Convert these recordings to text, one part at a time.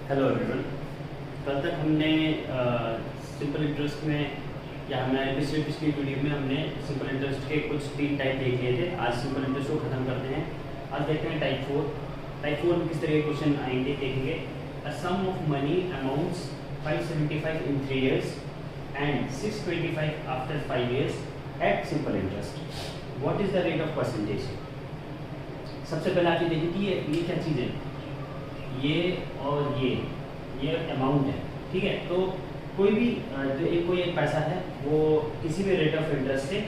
Hello everyone. कल तक हमने सिंपल इंटरेस्ट में या हमारे पिछली वीडियो में हमने सिंपल इंटरेस्ट के कुछ 3 टाइप देख लिए थे। आज सिंपल इंटरेस्ट को ख़त्म करते हैं। आज देखते हैं टाइप 4। टाइप 4 में किस तरह के क्वेश्चन आएंगे देखेंगे। A sum of money amounts 575 in 3 years and 625 after 5 years at simple interest. What is the rate of percentage. सबसे पहले आप ये देखिए कि ये क्या चीज़ है, ये और ये अमाउंट है, ठीक है। तो कोई भी कोई एक पैसा है वो किसी भी रेट ऑफ इंटरेस्ट से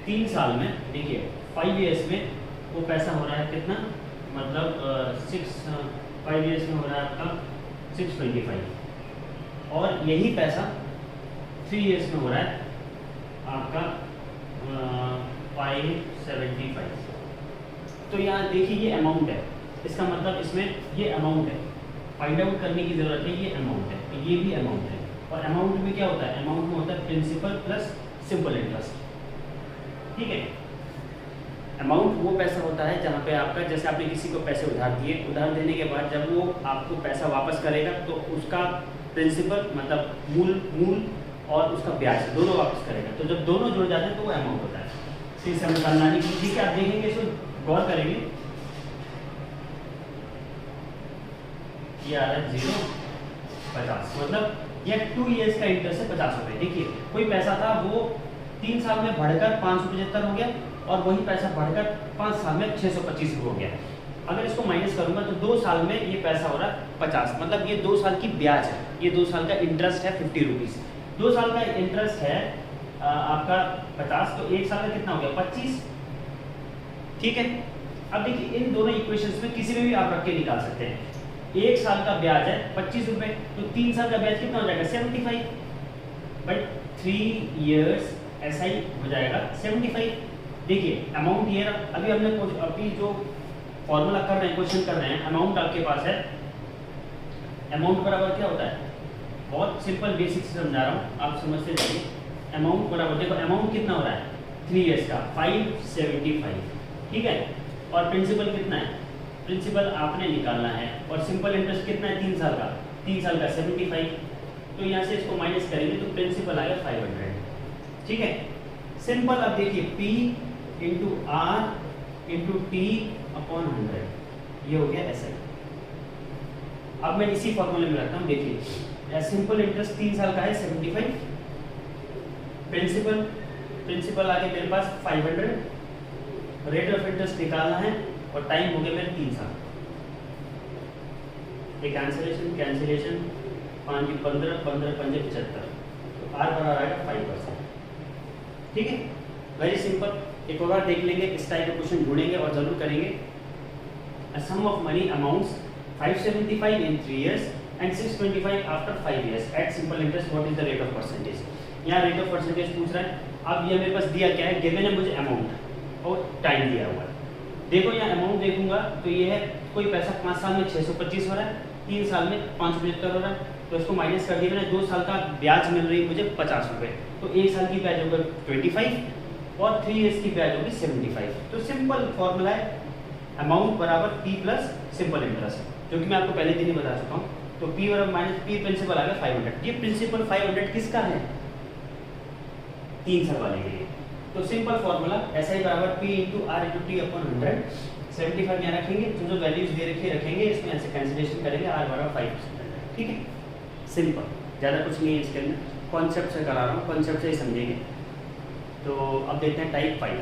3 साल में, देखिए 5 years में वो पैसा हो रहा है कितना, मतलब 5 years में हो रहा है आपका 625 और यही पैसा 3 years में हो रहा है आपका 575। तो यहाँ देखिए ये अमाउंट है, इसका मतलब इसमें ये अमाउंट है, फाइंड आउट करने की ज़रूरत है। ये अमाउंट है, तो ये भी अमाउंट है। और अमाउंट में क्या होता है, अमाउंट में होता है प्रिंसिपल प्लस सिंपल इंटरेस्ट, ठीक है। अमाउंट वो पैसा होता है जहाँ पे आपका, जैसे आपने किसी को पैसे उधार दिए, उधार देने के बाद जब वो आपको पैसा वापस करेगा तो उसका प्रिंसिपल मतलब मूल और उसका ब्याज दोनों वापस करेगा। तो जब दोनों जुड़ जाते हैं तो वो अमाउंट होता है। इसी समझाने की, ठीक है। आप देखेंगे, इसको गौर करेंगे। ये आ रहा है 0.50, मतलब यह 2 years का इंटरेस्ट है 50 रुपये। देखिए कोई पैसा था वो 3 साल में बढ़कर 575 हो गया और वही पैसा बढ़कर 5 साल में 625 हो गया। अगर इसको माइनस करूंगा तो 2 साल में ये पैसा हो रहा है 50, मतलब ये 2 साल की ब्याज है, ये 2 साल का इंटरेस्ट है 50 रुपीज़। 2 साल का इंटरेस्ट है आपका 50, तो 1 साल का कितना हो गया 25, ठीक है। अब देखिए इन दोनों इक्वेशंस में किसी में भी आप रख के निकाल सकते हैं। 1 साल का ब्याज है 25 रुपये, तो 3 साल का ब्याज कितना हो जाएगा 75, बट 3 years ऐसा ही हो जाएगा 75। देखिए अमाउंट ये रहा। अभी हमने अभी जो फॉर्मूला कर रहे हैं, क्वेश्चन कर रहे हैं, अमाउंट आपके पास है। अमाउंट बराबर क्या होता है, बहुत सिंपल बेसिक से समझा रहा हूँ, आप समझते जाइए। अमाउंट बराबर, देखो अमाउंट कितना हो रहा है 3 years का 575, ठीक है। और प्रिंसिपल कितना है, प्रिंसिपल आपने निकालना है। और सिंपल इंटरेस्ट कितना है 3 साल का, 3 साल का 75। तो यहाँ से इसको माइनस करेंगे तो प्रिंसिपल आएगा 500, ठीक है। सिंपल। अब देखिए P into R into T upon 100, ये हो गया ऐसा। अब मैं इसी फॉर्मूले में रखता हूँ। देखिए सिंपल इंटरेस्ट 3 साल का है 75, प्रिंसिपल आ गया मेरे पास 500, रेट ऑफ इंटरेस्ट निकालना है और टाइम हो गया मेरे 3 साल। ये कैंसिलेशन 5 की 15, 15 पंजे 75, तो आर बराबर आएगा 5%, ठीक है। Very simple. एक और बार देख लेंगे, इस टाइप का क्वेश्चन ढूंढेंगे और जरूर करेंगे। अ sum of money amounts 575 in 3 years and 625 after 5 years at simple interest, what is the rate of percentage। यहाँ रेट ऑफ परसेंटेज पूछ रहा है। अब ये मेरे पास दिया क्या है, गिवन है मुझे अमाउंट और टाइम दिया हुआ है। देखो यहाँ अमाउंट देखूंगा तो ये है, कोई पैसा 5 साल में 625 हो रहा है, 3 साल में 575 हो रहा है, तो इसको माइनस कर दिया मैंने। 2 साल का ब्याज मिल रही है मुझे 50 रुपये, तो 1 साल की ब्याज होगा 25 और 3 years की ब्याज होगी 75। तो सिंपल फॉर्मूला है अमाउंट बराबर P प्लस सिंपल इंटरेस्ट, जो कि मैं आपको पहले दिन ही बता चुका हूँ। तो P बराबर माइनस P प्रिंसिपल आ गया 500। ये प्रिंसिपल 500 किसका है, 3 साल वाले के लिए। तो सिंपल फॉर्मूला ऐसा ही बराबर P into R into T upon 100। 75 यहाँ रखेंगे, जो वैल्यूज दे रखी रखेंगे, इसमें ऐसे कैंसिलेशन करेंगे, आर बराबर 5%, ठीक है। सिंपल, ज़्यादा कुछ नहीं है इसके अंदर, कॉन्सेप्ट से करा रहा हूँ, कॉन्सेप्ट से ही समझेंगे। तो अब देखते हैं टाइप 5।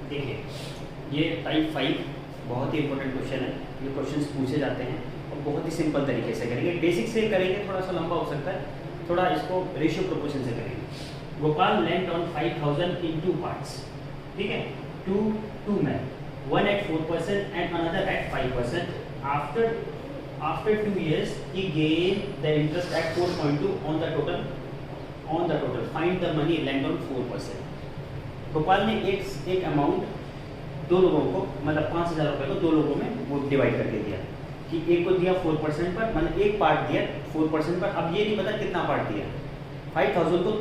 देखिए ये टाइप 5 बहुत ही इंपॉर्टेंट क्वेश्चन है। ये क्वेश्चंस पूछे जाते हैं और बहुत ही सिंपल तरीके से करेंगे। बेसिक से करेंगे, थोड़ा सा लंबा हो सकता है, थोड़ा इसको रेशियो प्रोपोर्शन से करेंगे। Gopal lent on 5000 in 2 parts, ठीक है, two men, one at 4% and another at 5%. After 2 years he gained the interest at 4.2 on the total. Find the money lent on 4%. Gopal ने एक अमाउंट 2 लोगों को, मतलब 5000 रुपये को 2 लोगों में वो डिवाइड करके दिया, कि एक को दिया 4% पर, मतलब एक पार्ट दिया 4% पर। अब ये नहीं पता कितना पार्ट दिया। 5000 को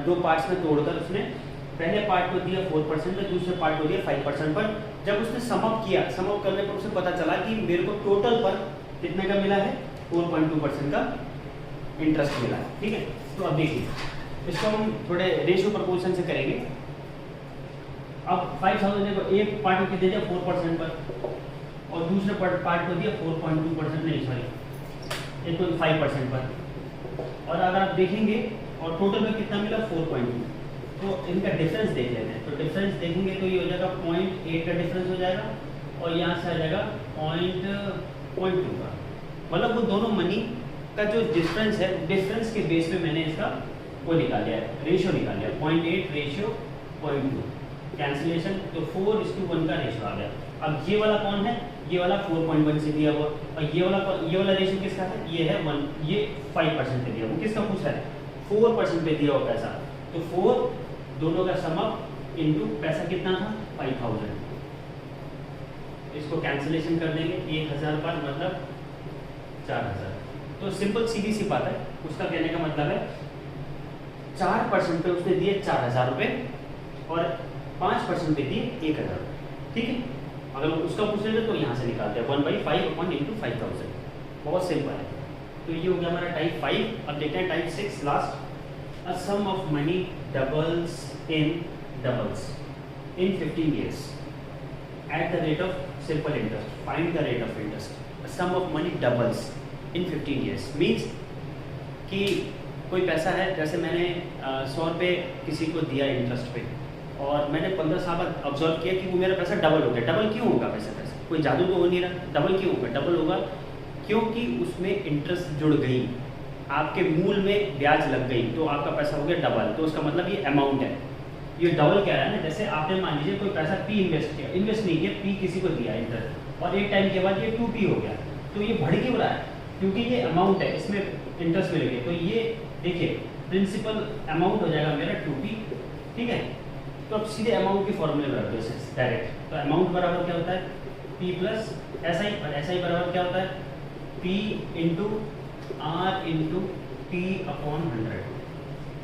दो पार्ट्स में तोड़कर उसने पहले पार्ट को दिया 4% पर, दूसरे पार्ट को दिया 5% पर, जब उसने सम अप किया, सम अप करने पर उसे पता चला कि मेरे को टोटल पर कितने का मिला है, 4.2% का इंटरेस्ट मिला है। ठीक है, तो अब देखिए इसको हम थोड़े रेशियो प्रपोर्शन से करेंगे। अब 5000 को एक पार्ट को दे दिया 4% पर और दूसरे पार्ट को दिया 4.2%, नहीं सॉरी 8.5% पर, और अगर आप देखेंगे और टोटल में कितना मिला 4.2, तो इनका डिफरेंस देख लेते हैं। तो डिफरेंस देखेंगे तो ये हो जाएगा 0.8 का डिफरेंस हो जाएगा और यहाँ से आ जाएगा 0.2 का, मतलब वो दोनों मनी का जो डिफरेंस है, डिफरेंस के बेस पे मैंने इसका वो निकाल लिया है, रेशियो निकाल लिया, 0.8 रेशियो 0.2 कैंसिलेशन, तो 4:1 का रेशियो आ गया। अब ये वाला कौन है, ये वाला 4.1 से दिया हुआ, और ये वाला रेशियो किसका है, ये है 1, ये 5% पे दिया, वो किसका पूछा है 4% पे दिया हुआ पैसा, तो 4 दोनों का सम अप इनटू पैसा कितना था 5000, इसको कैंसिलेशन कर देंगे 1000 पर मतलब 4000। तो सिंपल सीधी सी बात है, उसका कहने का मतलब है 4% पे उसने दिए 4000 रुपये और 5% पे दिए 1000। ठीक है, अगर उसका पूछ लेते तो यहाँ से निकालते हैं 1/5 अपन इंटू 5000, बहुत सिंपल है। तो ये हो गया हमारा टाइप 5। अब देखते हैं type 6 last. A sum of money doubles in 15 years at the rate of simple interest. Find the rate of interest. A sum of money doubles in 15 years means कि कोई पैसा है, जैसे मैंने 100 रुपये किसी को दिया इंटरेस्ट पे और मैंने 15 साल बाद ऑब्जर्व किया कि वो मेरा पैसा डबल हो गया। डबल क्यों होगा पैसा, कोई जादू तो हो नहीं रहा, डबल क्यों होगा, डबल होगा क्योंकि उसमें इंटरेस्ट जुड़ गई, आपके मूल में ब्याज लग गई, तो आपका पैसा हो गया डबल। तो उसका मतलब ये अमाउंट है, ये डबल कह रहा है ना। जैसे आपने मान लीजिए कोई पैसा P इन्वेस्ट किया, इन्वेस्ट नहीं किया, P किसी को दिया इंटरेस्ट, और एक टाइम के बाद ये 2P हो गया, तो ये बढ़ क्यों रहा है, क्योंकि ये अमाउंट है, इसमें इंटरेस्ट मिल गया। तो ये देखिए प्रिंसिपल अमाउंट हो जाएगा मेरा 2P। ठीक है, तो अब सीधे अमाउंट के फॉर्मूले में रख दो इसे डायरेक्ट। तो अमाउंट बराबर क्या होता है P प्लस SI, और SI बराबर क्या होता है P into R into T upon 100।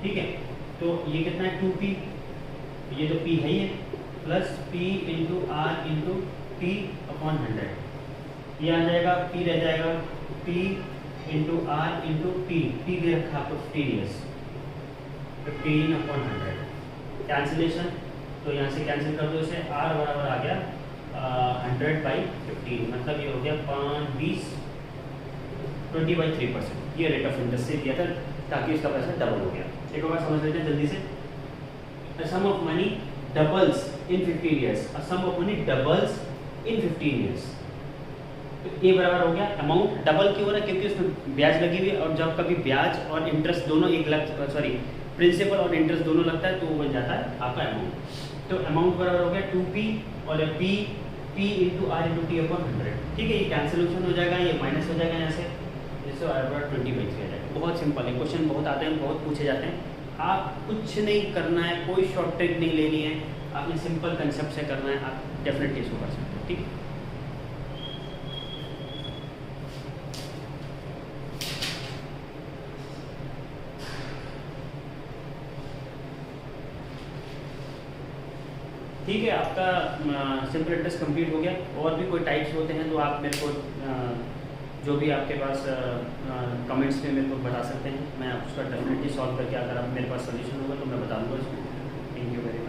ठीक है, तो ये कितना है 2P, ये जो P है ये plus P into R into T upon 100, ये आ जाएगा P रह जाएगा P into R into T दे रखा आपको 15 years, 15 अपॉन 100 कैंसिलेशन। तो यहाँ से कैंसिल कर दो इसे, R बराबर आ गया 100/15, मतलब ये हो गया 20/3%। ये रेट ऑफ इंटरेस्ट से दिया था ताकि इसका पैसा डबल हो गया। एक बार समझ लेते हैं जल्दी से। A sum of money doubles in 15 years. A sum of money doubles in 15 years. तो A बराबर हो गया, अमाउंट डबल क्यों हो रहा है, क्योंकि उसमें ब्याज लगी हुई है, और जब कभी ब्याज और इंटरेस्ट दोनों एक लग, सॉरी प्रिंसिपल और इंटरेस्ट दोनों लगता है तो वो बन जाता है आपका अमाउंट। तो अमाउंट बराबर हो गया 2P और P into R into T upon 100। ठीक है, ये कैंसिलेशन हो जाएगा, ये माइनस हो जाएगा यहाँ से, जिससे बराबर 20/3 आ जाएगा। बहुत सिंपल है, क्वेश्चन बहुत आते हैं, बहुत पूछे जाते हैं। आप कुछ नहीं करना है, कोई शॉर्ट ट्रिक नहीं लेनी है, आपने सिंपल कंसेप्ट से करना है, आप डेफिनेटली इसको कर सकते हैं। ठीक है, ठीक है, आपका सिंपल इंटरेस्ट कंप्लीट हो गया। और भी कोई टाइप्स होते हैं तो आप मेरे को जो भी आपके पास कमेंट्स में मेरे को बता सकते हैं, मैं उसका डेफिनेटली सॉल्व करके अगर आप मेरे पास सोल्यूशन होगा तो मैं बता दूँगा इसमें। Thank you very much.